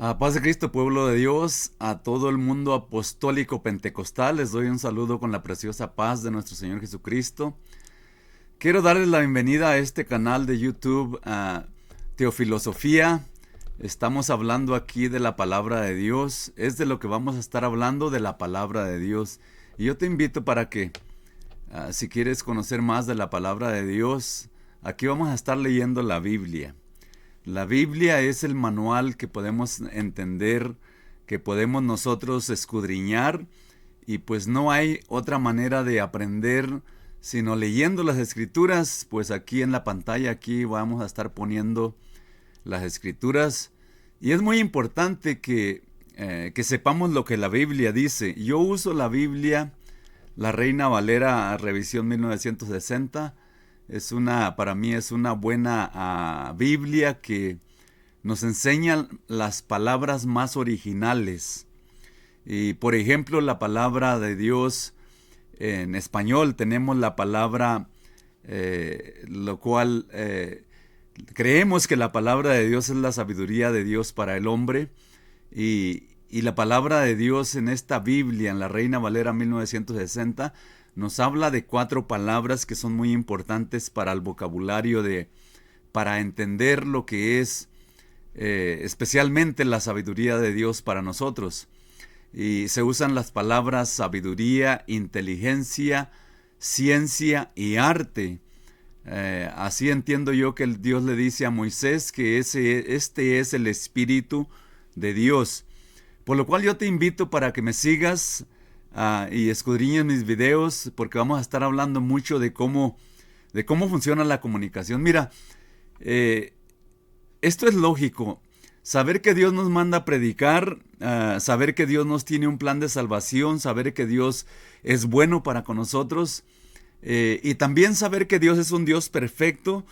A paz de Cristo, pueblo de Dios, a todo el mundo apostólico pentecostal, les doy un saludo con la preciosa paz de nuestro Señor Jesucristo. Quiero darles la bienvenida a este canal de YouTube, a Teofilosofía. Estamos hablando aquí de la palabra de Dios, es de lo que vamos a estar hablando, de la palabra de Dios. Y yo te invito para que, si quieres conocer más de la palabra de Dios, aquí vamos a estar leyendo la Biblia. La Biblia es el manual que podemos entender, que podemos nosotros escudriñar, y pues no hay otra manera de aprender sino leyendo las escrituras. Pues aquí en la pantalla, aquí vamos a estar poniendo las escrituras, y es muy importante que sepamos lo que la Biblia dice. Yo uso la Biblia, la Reina Valera Revisión 1960. Para mí es una buena Biblia que nos enseña las palabras más originales. Y por ejemplo, la palabra de Dios en español tenemos la palabra, lo cual creemos que la palabra de Dios es la sabiduría de Dios para el hombre. Y la palabra de Dios en esta Biblia, en la Reina Valera 1960, nos habla de 4 palabras que son muy importantes para el vocabulario para entender lo que es especialmente la sabiduría de Dios para nosotros. Y se usan las palabras sabiduría, inteligencia, ciencia y arte. Así entiendo yo que Dios le dice a Moisés que este es el Espíritu de Dios. Por lo cual yo te invito para que me sigas y escudriñes mis videos, porque vamos a estar hablando mucho de cómo funciona la comunicación. Mira, esto es lógico. Saber que Dios nos manda a predicar, saber que Dios nos tiene un plan de salvación, saber que Dios es bueno para con nosotros, y también saber que Dios es un Dios perfecto.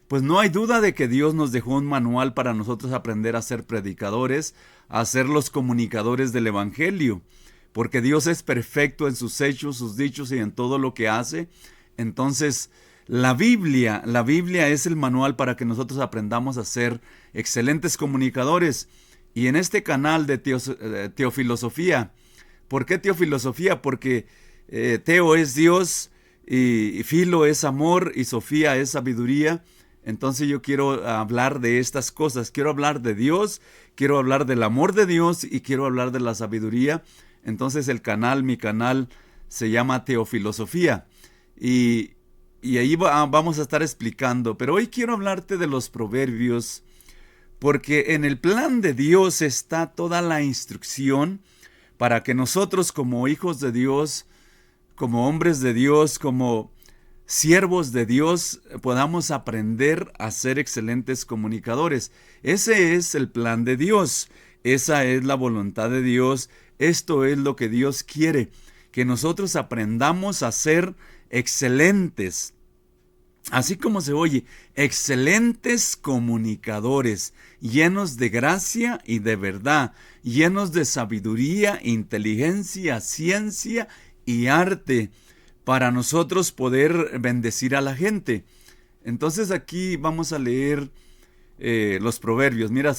Pues no hay duda de que Dios nos dejó un manual para nosotros aprender a ser predicadores, a ser los comunicadores del Evangelio, porque Dios es perfecto en sus hechos, sus dichos y en todo lo que hace. Entonces, la Biblia es el manual para que nosotros aprendamos a ser excelentes comunicadores. Y en este canal de Teofilosofía, ¿por qué Teofilosofía? Porque Teo es Dios, y Filo es amor, y Sofía es sabiduría. Entonces yo quiero hablar de estas cosas, quiero hablar de Dios, quiero hablar del amor de Dios y quiero hablar de la sabiduría. Entonces mi canal se llama Teofilosofía, y ahí vamos a estar explicando. Pero hoy quiero hablarte de los proverbios, porque en el plan de Dios está toda la instrucción para que nosotros, como hijos de Dios, como hombres de Dios, como siervos de Dios, podamos aprender a ser excelentes comunicadores. Ese es el plan de Dios, esa es la voluntad de Dios, esto es lo que Dios quiere, que nosotros aprendamos a ser excelentes, así como se oye, excelentes comunicadores, llenos de gracia y de verdad, llenos de sabiduría, inteligencia, ciencia y arte, para nosotros poder bendecir a la gente. Entonces aquí vamos a leer los proverbios. Mira,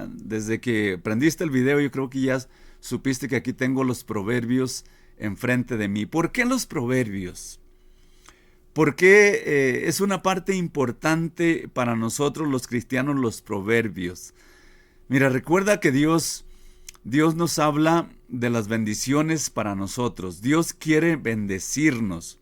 desde que prendiste el video, yo creo que ya supiste que aquí tengo los proverbios enfrente de mí. ¿Por qué los proverbios? Porque es una parte importante para nosotros los cristianos, los proverbios. Mira, recuerda que Dios nos habla de las bendiciones para nosotros. Dios quiere bendecirnos.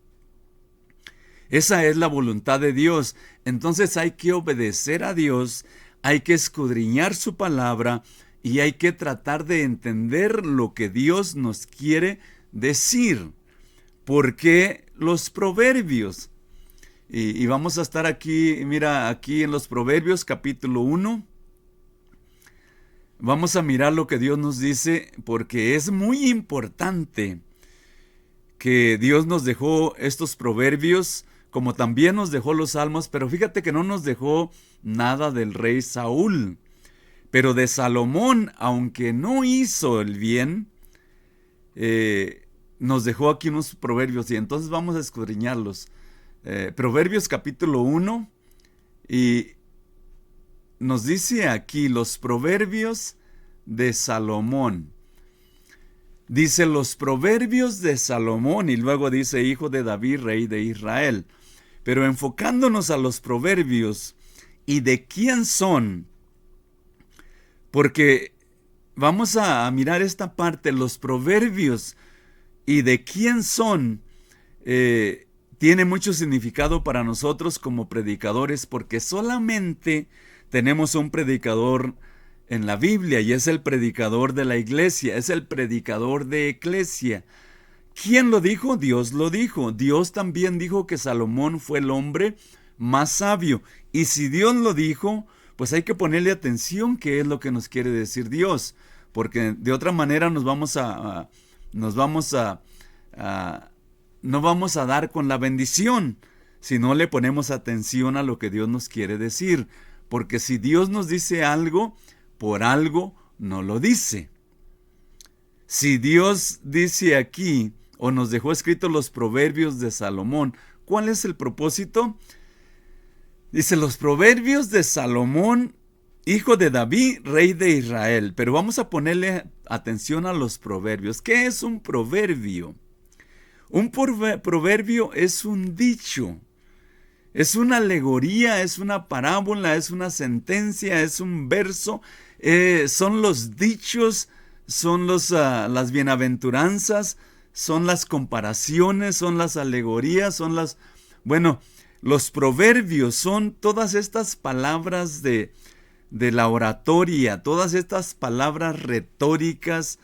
Esa es la voluntad de Dios. Entonces hay que obedecer a Dios, hay que escudriñar su palabra y hay que tratar de entender lo que Dios nos quiere decir. ¿Por qué los proverbios? Y vamos a estar aquí, mira, aquí en los Proverbios capítulo 1. Vamos a mirar lo que Dios nos dice, porque es muy importante que Dios nos dejó estos proverbios, como también nos dejó los salmos. Pero fíjate que no nos dejó nada del rey Saúl, pero de Salomón, aunque no hizo el bien, nos dejó aquí unos proverbios, y entonces vamos a escudriñarlos. Proverbios capítulo 1, y nos dice aquí: los proverbios de Salomón. Dice los proverbios de Salomón y luego dice hijo de David, rey de Israel. Pero enfocándonos a los proverbios y de quién son, porque vamos a mirar esta parte, los proverbios y de quién son, tiene mucho significado para nosotros como predicadores, porque solamente tenemos un predicador en la Biblia y es el predicador de la iglesia, es el predicador de Eclesia. ¿Quién lo dijo? Dios lo dijo. Dios también dijo que Salomón fue el hombre más sabio. Y si Dios lo dijo, pues hay que ponerle atención qué es lo que nos quiere decir Dios, porque de otra manera no vamos a dar con la bendición si no le ponemos atención a lo que Dios nos quiere decir, porque si Dios nos dice algo, por algo no lo dice. Si Dios dice aquí, o nos dejó escritos los proverbios de Salomón, ¿cuál es el propósito? Dice los proverbios de Salomón, hijo de David, rey de Israel. Pero vamos a ponerle atención a los proverbios. ¿Qué es un proverbio? Un proverbio es un dicho, es una alegoría, es una parábola, es una sentencia, es un verso, son los dichos, son las bienaventuranzas, son las comparaciones, son las alegorías, los proverbios son todas estas palabras de la oratoria, todas estas palabras retóricas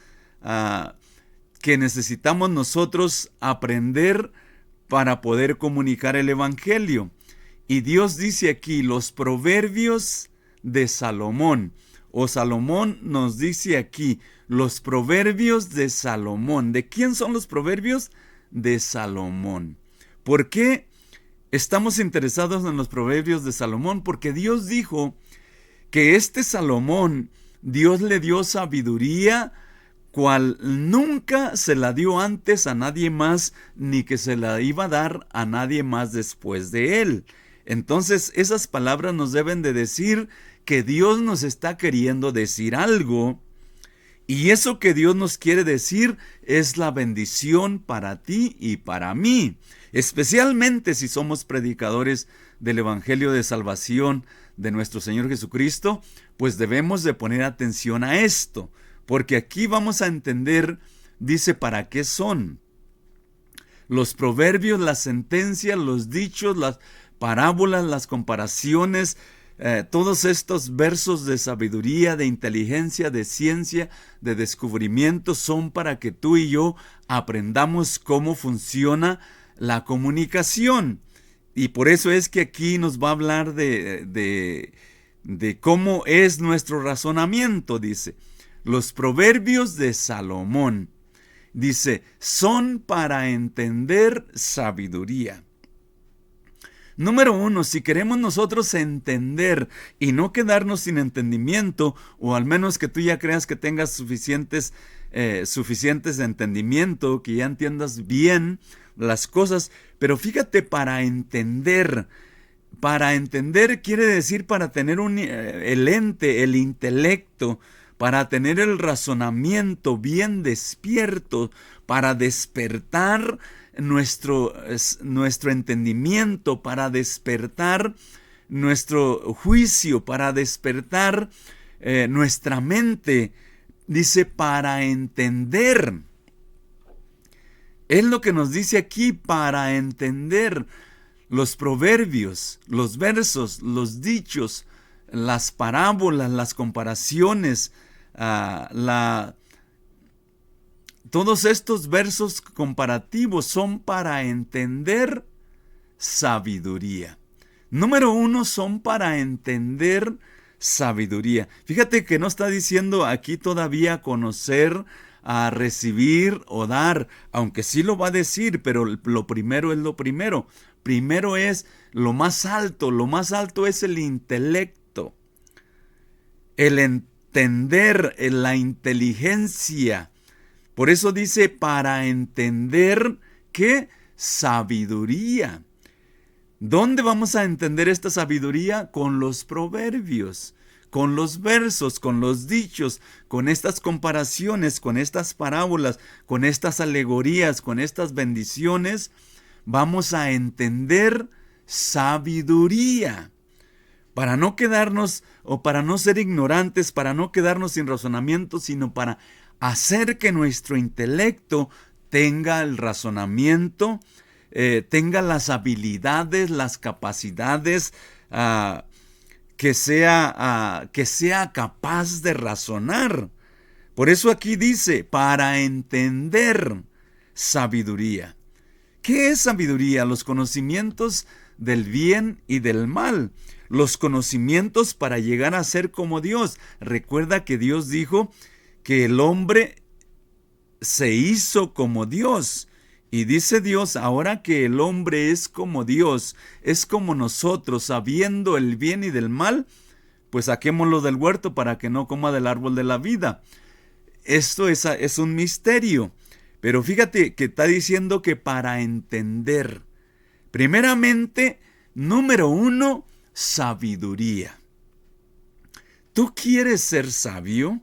que necesitamos nosotros aprender para poder comunicar el evangelio. Y Dios dice aquí los proverbios de Salomón, o Salomón nos dice aquí los proverbios de Salomón. ¿De quién son los proverbios? De Salomón. ¿Por qué estamos interesados en los proverbios de Salomón? Porque Dios dijo que este Salomón, Dios le dio sabiduría, cual nunca se la dio antes a nadie más, ni que se la iba a dar a nadie más después de él. Entonces, esas palabras nos deben de decir que Dios nos está queriendo decir algo, y eso que Dios nos quiere decir es la bendición para ti y para mí, especialmente si somos predicadores del Evangelio de Salvación de nuestro Señor Jesucristo, pues debemos de poner atención a esto, porque aquí vamos a entender, dice, ¿para qué son? Los proverbios, las sentencias, los dichos, las parábolas, las comparaciones, todos estos versos de sabiduría, de inteligencia, de ciencia, de descubrimiento son para que tú y yo aprendamos cómo funciona la comunicación. Y por eso es que aquí nos va a hablar de cómo es nuestro razonamiento, dice. Los proverbios de Salomón, dice, son para entender sabiduría. Número 1, si queremos nosotros entender y no quedarnos sin entendimiento, o al menos que tú ya creas que tengas suficientes de entendimiento, que ya entiendas bien las cosas, pero fíjate, para entender quiere decir para tener el intelecto, para tener el razonamiento bien despierto, para despertar nuestro entendimiento, para despertar nuestro juicio, para despertar nuestra mente. Dice, para entender. Es lo que nos dice aquí, para entender los proverbios, los versos, los dichos, las parábolas, las comparaciones, todos estos versos comparativos son para entender sabiduría. Número 1, son para entender sabiduría. Fíjate que no está diciendo aquí todavía conocer, a recibir o dar, aunque sí lo va a decir, pero lo primero es lo primero. Primero es lo más alto es el intelecto, el entender, la inteligencia. Por eso dice, para entender, ¿qué? Sabiduría. ¿Dónde vamos a entender esta sabiduría? Con los proverbios. con los versos, con los dichos, con estas comparaciones, con estas parábolas, con estas alegorías, con estas bendiciones, vamos a entender sabiduría. Para no quedarnos o para no ser ignorantes, para no quedarnos sin razonamiento, sino para hacer que nuestro intelecto tenga el razonamiento, tenga las habilidades, las capacidades, que sea capaz de razonar. Por eso aquí dice, para entender sabiduría. ¿Qué es sabiduría? Los conocimientos del bien y del mal. Los conocimientos para llegar a ser como Dios. Recuerda que Dios dijo que el hombre se hizo como Dios. Y dice Dios, ahora que el hombre es como Dios, es como nosotros, sabiendo el bien y del mal, pues saquémoslo del huerto para que no coma del árbol de la vida. Esto es un misterio. Pero fíjate que está diciendo que para entender, primeramente, número 1, sabiduría. ¿Tú quieres ser sabio?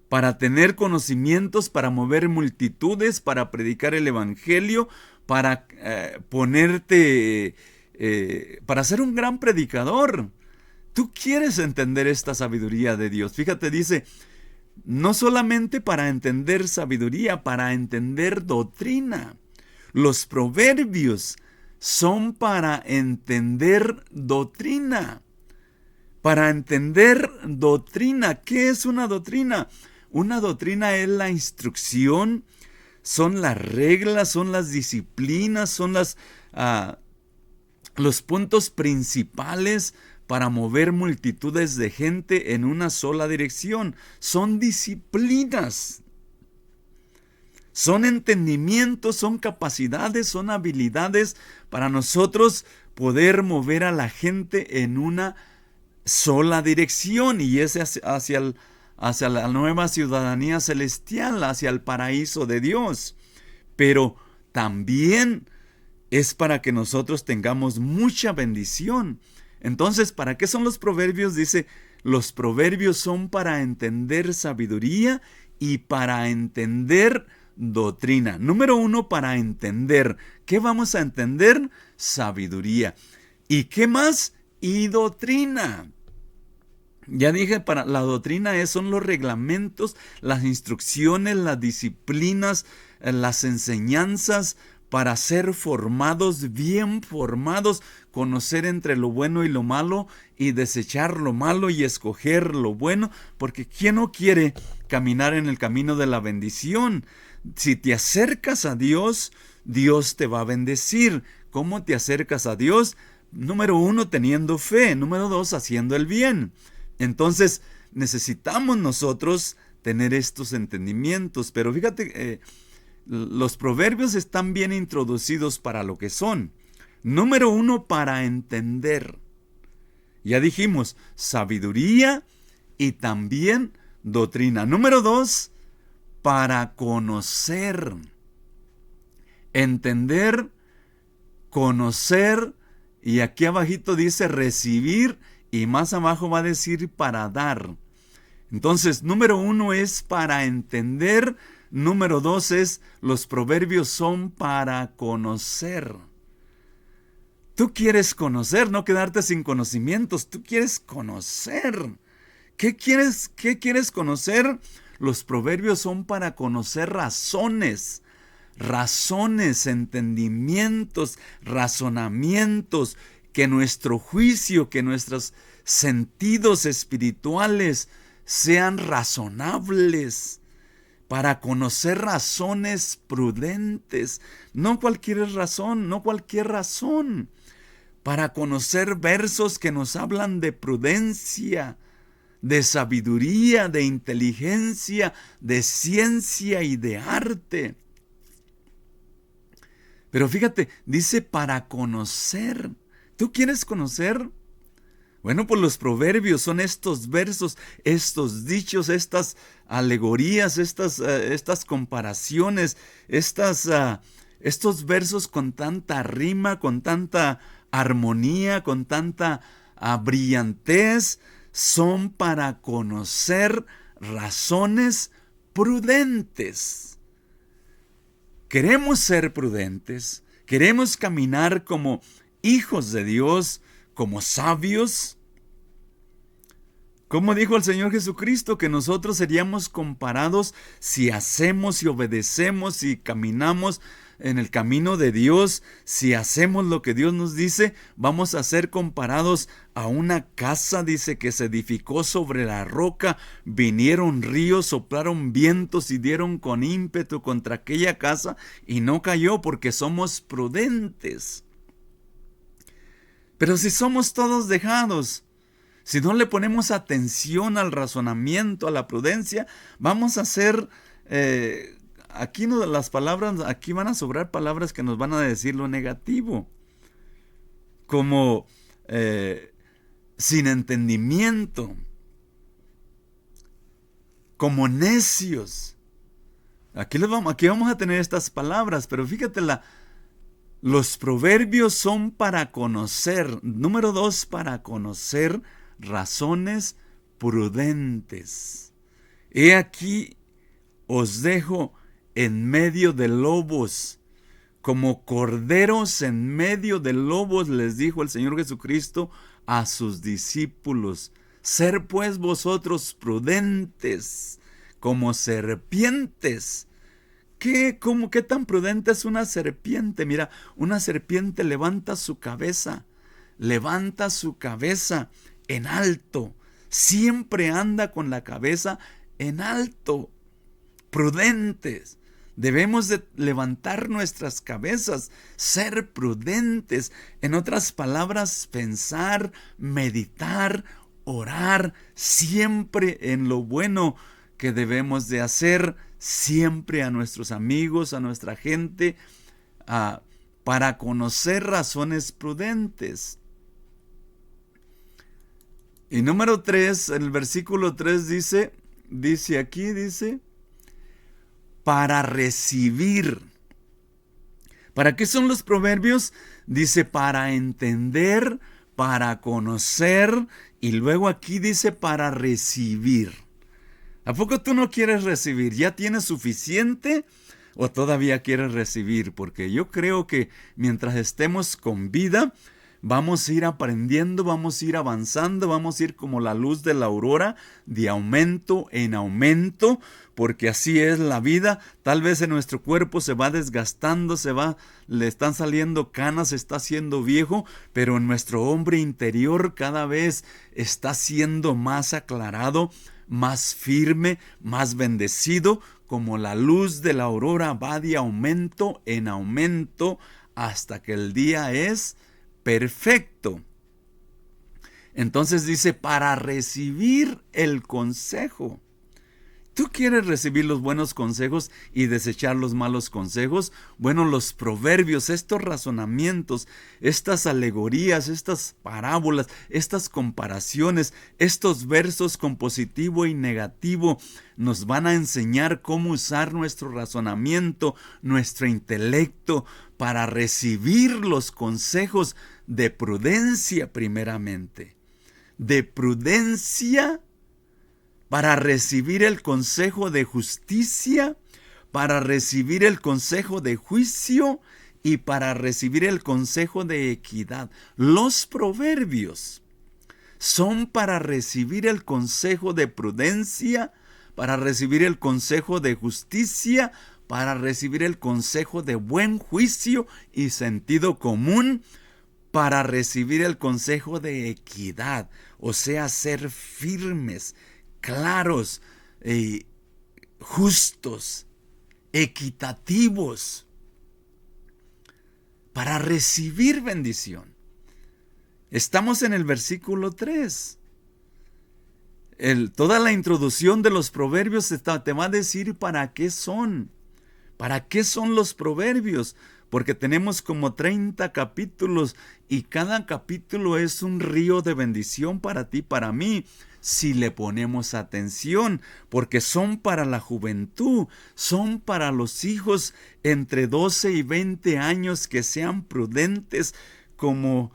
Para tener conocimientos, para mover multitudes, para predicar el evangelio, para para ser un gran predicador. Tú quieres entender esta sabiduría de Dios. Fíjate, dice, no solamente para entender sabiduría, para entender doctrina. Los proverbios son para entender doctrina. Para entender doctrina. ¿Qué es una doctrina? Una doctrina es la instrucción, son las reglas, son las disciplinas, son los puntos principales para mover multitudes de gente en una sola dirección. Son disciplinas, son entendimientos, son capacidades, son habilidades para nosotros poder mover a la gente en una sola dirección, y es hacia la nueva ciudadanía celestial, hacia el paraíso de Dios. Pero también es para que nosotros tengamos mucha bendición. Entonces, ¿para qué son los proverbios? Dice, los proverbios son para entender sabiduría y para entender doctrina. Número 1, para entender. ¿Qué vamos a entender? Sabiduría. ¿Y qué más? Y doctrina. Ya dije, para la doctrina son los reglamentos, las instrucciones, las disciplinas, las enseñanzas para ser formados, bien formados, conocer entre lo bueno y lo malo y desechar lo malo y escoger lo bueno, porque ¿quién no quiere caminar en el camino de la bendición? Si te acercas a Dios, Dios te va a bendecir. ¿Cómo te acercas a Dios? Número 1, teniendo fe. Número 2, haciendo el bien. Entonces necesitamos nosotros tener estos entendimientos. Pero fíjate, los proverbios están bien introducidos para lo que son. Número 1, para entender. Ya dijimos, sabiduría y también doctrina. Número 2, para conocer. Entender, conocer, y aquí abajito dice recibir, y más abajo va a decir para dar. Entonces, número 1 es para entender. Número 2 es, los proverbios son para conocer. Tú quieres conocer, no quedarte sin conocimientos. Tú quieres conocer. ¿Qué quieres conocer? Los proverbios son para conocer razones, entendimientos, razonamientos, que nuestro juicio, que nuestros sentidos espirituales sean razonables, para conocer razones prudentes, no cualquier razón, para conocer versos que nos hablan de prudencia, de sabiduría, de inteligencia, de ciencia y de arte. Pero fíjate, dice para conocer. ¿Tú quieres conocer? Bueno, pues los proverbios son estos versos, estos dichos, estas alegorías, estas comparaciones, estos versos con tanta rima, con tanta armonía, con tanta brillantez. son para conocer razones prudentes. Queremos ser prudentes, queremos caminar como hijos de Dios, como sabios. Como dijo el Señor Jesucristo, que nosotros seríamos comparados si hacemos y obedecemos y caminamos en el camino de Dios, si hacemos lo que Dios nos dice, vamos a ser comparados a una casa, dice, que se edificó sobre la roca, vinieron ríos, soplaron vientos y dieron con ímpetu contra aquella casa y no cayó porque somos prudentes. Pero si somos todos dejados, si no le ponemos atención al razonamiento, a la prudencia, vamos a ser, aquí van a sobrar palabras que nos van a decir lo negativo, como sin entendimiento, como necios. Aquí vamos a tener estas palabras, pero fíjate, los proverbios son para conocer, número 2, para conocer razones prudentes. He aquí os dejo en medio de lobos, como corderos en medio de lobos, les dijo el Señor Jesucristo a sus discípulos. Ser pues vosotros prudentes como serpientes. ¿Qué tan prudente es una serpiente? Mira, una serpiente levanta su cabeza en alto. Siempre anda con la cabeza en alto. Prudentes. Debemos de levantar nuestras cabezas, ser prudentes. En otras palabras, pensar, meditar, orar siempre en lo bueno que debemos de hacer, siempre a nuestros amigos, a nuestra gente, para conocer razones prudentes. Y número 3, en el versículo 3 dice, para recibir. ¿Para qué son los proverbios? Dice, para entender, para conocer, y luego aquí dice, para recibir. ¿A poco tú no quieres recibir? ¿Ya tienes suficiente o todavía quieres recibir? Porque yo creo que mientras estemos con vida, vamos a ir aprendiendo, vamos a ir avanzando, vamos a ir como la luz de la aurora, de aumento en aumento, porque así es la vida. Tal vez en nuestro cuerpo se va desgastando, le están saliendo canas, se está haciendo viejo, pero en nuestro hombre interior cada vez está siendo más aclarado, más firme, más bendecido, como la luz de la aurora va de aumento en aumento hasta que el día es perfecto. Entonces dice, para recibir el consejo. ¿Tú quieres recibir los buenos consejos y desechar los malos consejos? Bueno, los proverbios, estos razonamientos, estas alegorías, estas parábolas, estas comparaciones, estos versos con positivo y negativo, nos van a enseñar cómo usar nuestro razonamiento, nuestro intelecto, para recibir los consejos de prudencia primeramente. De prudencia, para recibir el consejo de justicia, para recibir el consejo de juicio y para recibir el consejo de equidad. Los proverbios son para recibir el consejo de prudencia, para recibir el consejo de justicia, para recibir el consejo de buen juicio y sentido común, para recibir el consejo de equidad, o sea, ser firmes, claros, justos, equitativos, para recibir bendición. Estamos en el versículo 3. Toda la introducción de los proverbios te va a decir para qué son. ¿Para qué son los proverbios? Porque tenemos como 30 capítulos y cada capítulo es un río de bendición para ti, para mí, si le ponemos atención, porque son para la juventud, son para los hijos entre 12 y 20 años que sean prudentes como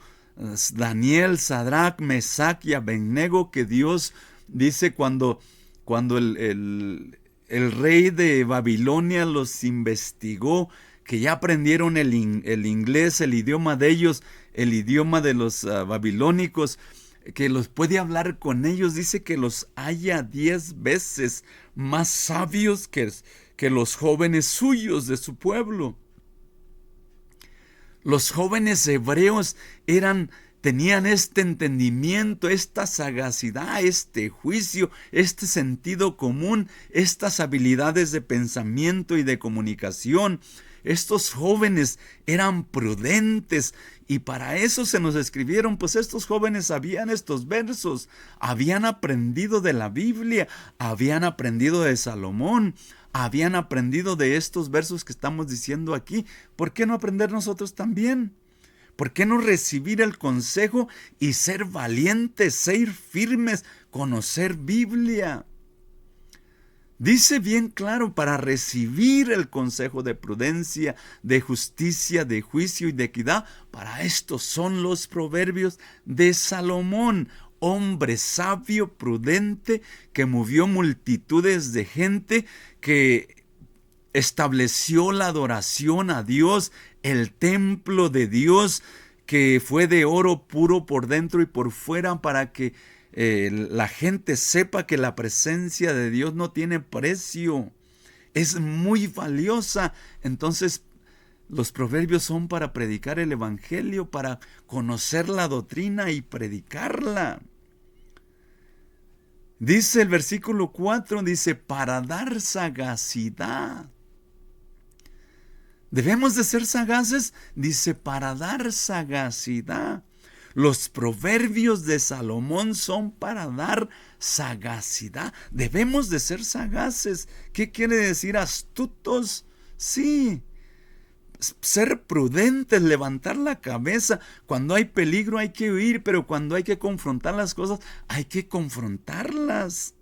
Daniel, Sadrach, Mesach y Abednego, que Dios dice cuando el rey de Babilonia los investigó, que ya aprendieron el inglés, el idioma de ellos, el idioma de los babilónicos, que los puede hablar con ellos, dice que los haya 10 veces más sabios que los jóvenes suyos de su pueblo. Los jóvenes hebreos tenían este entendimiento, esta sagacidad, este juicio, este sentido común, estas habilidades de pensamiento y de comunicación. Estos jóvenes eran prudentes y para eso se nos escribieron, pues estos jóvenes sabían estos versos, habían aprendido de la Biblia, habían aprendido de Salomón, habían aprendido de estos versos que estamos diciendo aquí. ¿Por qué no aprender nosotros también? ¿Por qué no recibir el consejo y ser valientes, ser firmes, conocer Biblia? Dice bien claro, para recibir el consejo de prudencia, de justicia, de juicio y de equidad, para esto son los proverbios de Salomón, hombre sabio, prudente, que movió multitudes de gente, que estableció la adoración a Dios, el templo de Dios, que fue de oro puro por dentro y por fuera, para que la gente sepa que la presencia de Dios no tiene precio, es muy valiosa. Entonces los proverbios son para predicar el evangelio, para conocer la doctrina y predicarla. Dice el versículo 4, dice, para dar sagacidad. ¿Debemos de ser sagaces? Dice, para dar sagacidad. Los proverbios de Salomón son para dar sagacidad. Debemos de ser sagaces. ¿Qué quiere decir astutos? Sí. Ser prudentes, levantar la cabeza. Cuando hay peligro hay que huir, pero cuando hay que confrontar las cosas, hay que confrontarlas.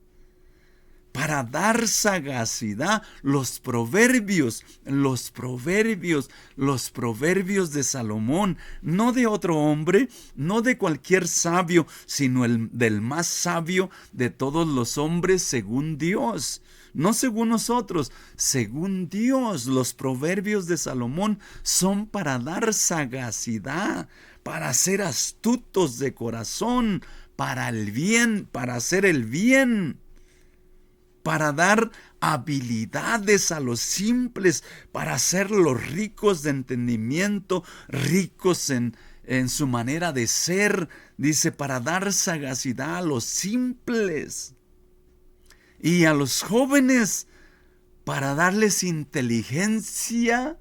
Para dar sagacidad, los proverbios de Salomón, no de otro hombre, no de cualquier sabio, sino del más sabio de todos los hombres según Dios. No según nosotros, según Dios. Los proverbios de Salomón son para dar sagacidad, para ser astutos de corazón, para el bien, para hacer el bien, para dar habilidades a los simples, para hacerlos ricos de entendimiento, ricos en su manera de ser. Dice, para dar sagacidad a los simples. Y a los jóvenes, para darles inteligencia.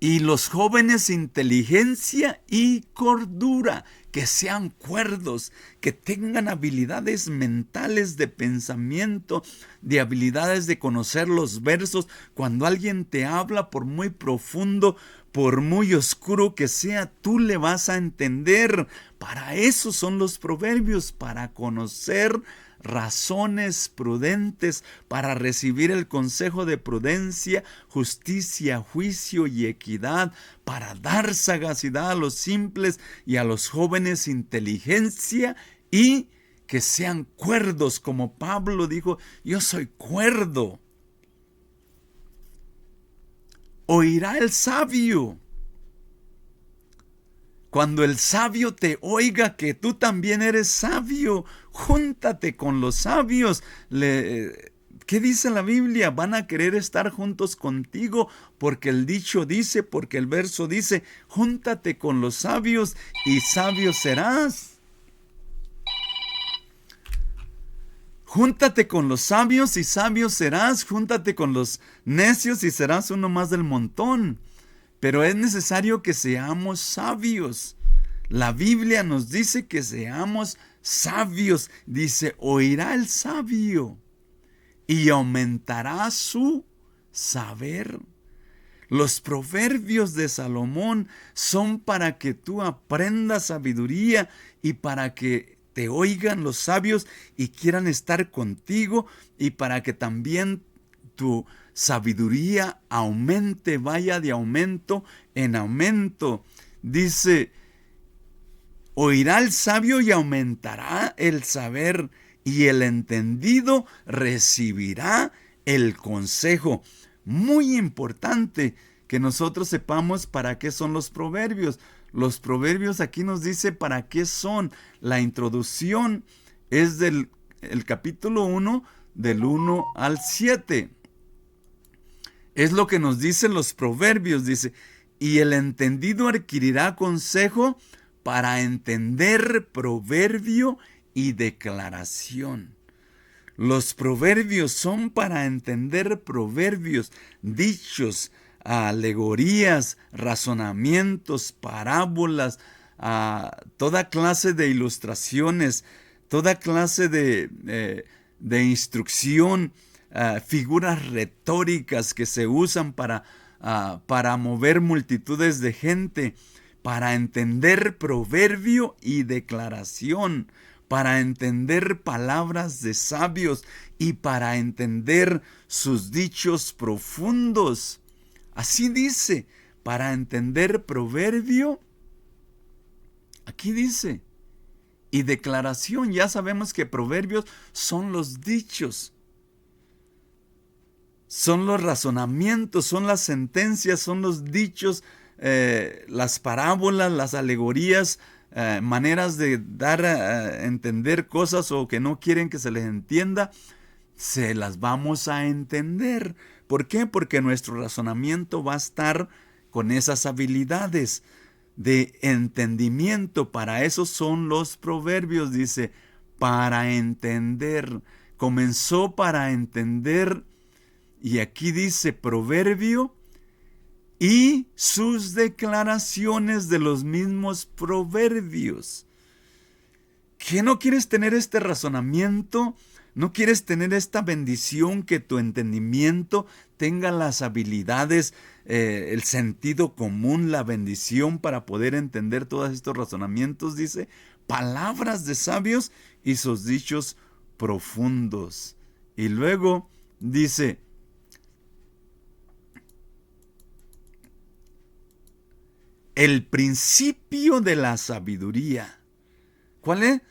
Y los jóvenes, inteligencia y cordura, que sean cuerdos, que tengan habilidades mentales de pensamiento, de habilidades de conocer los versos. Cuando alguien te habla, por muy profundo, por muy oscuro que sea, tú le vas a entender. Para eso son los proverbios, para conocer razones prudentes, para recibir el consejo de prudencia, justicia, juicio y equidad, para dar sagacidad a los simples y a los jóvenes inteligencia, y que sean cuerdos, como Pablo dijo, yo soy cuerdo. Oirá el sabio. Cuando el sabio te oiga que tú también eres sabio, júntate con los sabios. ¿Qué dice la Biblia? Van a querer estar juntos contigo, porque el dicho dice, porque el verso dice, júntate con los sabios y sabio serás. Júntate con los sabios y sabio serás. Júntate con los necios y serás uno más del montón. Pero es necesario que seamos sabios. La Biblia nos dice que seamos sabios. Dice, oirá el sabio y aumentará su saber. Los proverbios de Salomón son para que tú aprendas sabiduría y para que te oigan los sabios y quieran estar contigo, y para que también tu sabiduría aumente, vaya de aumento en aumento. Dice, oirá el sabio y aumentará el saber, y el entendido recibirá el consejo. Muy importante que nosotros sepamos para qué son los proverbios. Los proverbios aquí nos dice para qué son. La introducción es del el capítulo 1, del 1 al 7. Es lo que nos dicen los proverbios. Dice, y el entendido adquirirá consejo para entender proverbio y declaración. Los proverbios son para entender proverbios, dichos, alegorías, razonamientos, parábolas, toda clase de ilustraciones, toda clase de instrucción, figuras retóricas que se usan para mover multitudes de gente, para entender proverbio y declaración, para entender palabras de sabios y para entender sus dichos profundos. Así dice, para entender proverbio, aquí dice, y declaración. Ya sabemos que proverbios son los dichos, son los razonamientos, son las sentencias, son los dichos, las parábolas, las alegorías, maneras de dar a entender cosas o que no quieren que se les entienda, se las vamos a entender. ¿Por qué? Porque nuestro razonamiento va a estar con esas habilidades de entendimiento. Para eso son los proverbios, dice, para entender. Comenzó para entender, y aquí dice proverbio y sus declaraciones de los mismos proverbios. ¿Qué no quieres tener este razonamiento? ¿No quieres tener esta bendición que tu entendimiento tenga las habilidades, el sentido común, la bendición para poder entender todos estos razonamientos? Dice, palabras de sabios y sus dichos profundos. Y luego dice, el principio de la sabiduría. ¿Cuál es?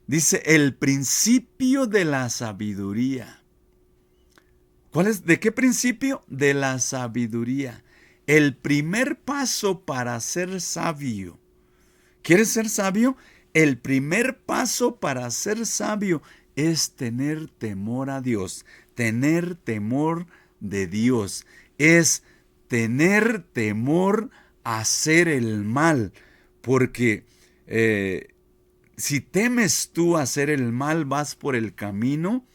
Dice, el principio de la sabiduría. ¿Cuál es? ¿De qué principio? De la sabiduría. El primer paso para ser sabio. ¿Quieres ser sabio? El primer paso para ser sabio es tener temor a Dios. Tener temor de Dios. Es tener temor a hacer el mal. Porque si temes tú hacer el mal, vas por el camino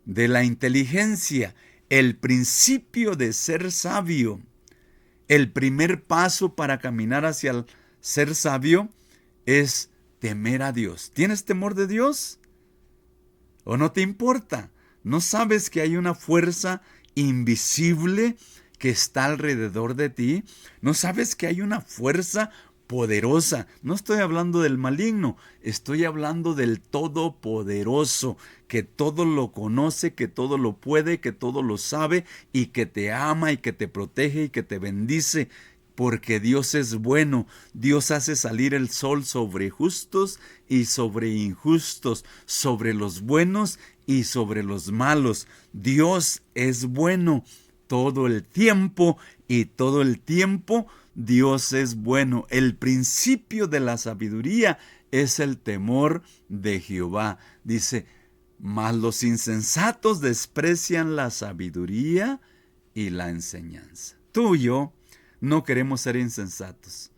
de la inteligencia. El principio de ser sabio, el primer paso para caminar hacia el ser sabio es temer a Dios. ¿Tienes temor de Dios? ¿O no te importa? ¿No sabes que hay una fuerza invisible que está alrededor de ti? ¿No sabes que hay una fuerza poderosa? No estoy hablando del maligno, estoy hablando del todopoderoso, que todo lo conoce, que todo lo puede, que todo lo sabe y que te ama y que te protege y que te bendice. Porque Dios es bueno. Dios hace salir el sol sobre justos y sobre injustos, sobre los buenos y sobre los malos. Dios es bueno todo el tiempo, y todo el tiempo Dios es bueno. El principio de la sabiduría es el temor de Jehová. Dice, mas los insensatos desprecian la sabiduría y la enseñanza. Tú y yo no queremos ser insensatos.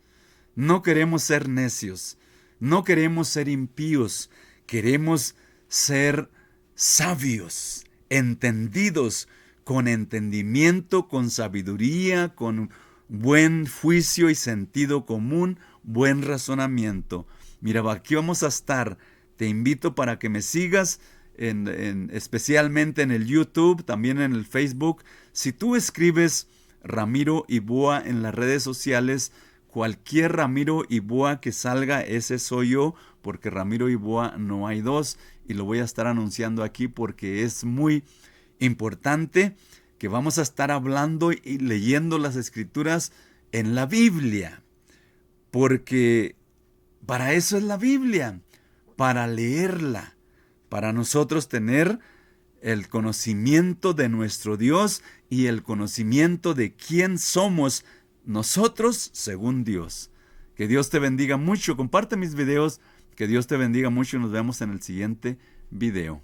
No queremos ser necios. No queremos ser impíos. Queremos ser sabios, entendidos, con entendimiento, con sabiduría, con buen juicio y sentido común, buen razonamiento. Mira, aquí vamos a estar. Te invito para que me sigas, especialmente en el YouTube, también en el Facebook. Si tú escribes Ramiro Iboa en las redes sociales, cualquier Ramiro Iboa que salga, ese soy yo, porque Ramiro Iboa no hay dos, y lo voy a estar anunciando aquí porque es muy importante que vamos a estar hablando y leyendo las Escrituras en la Biblia. Porque para eso es la Biblia, para leerla, para nosotros tener el conocimiento de nuestro Dios y el conocimiento de quién somos nosotros según Dios. Que Dios te bendiga mucho. Comparte mis videos. Que Dios te bendiga mucho y nos vemos en el siguiente video.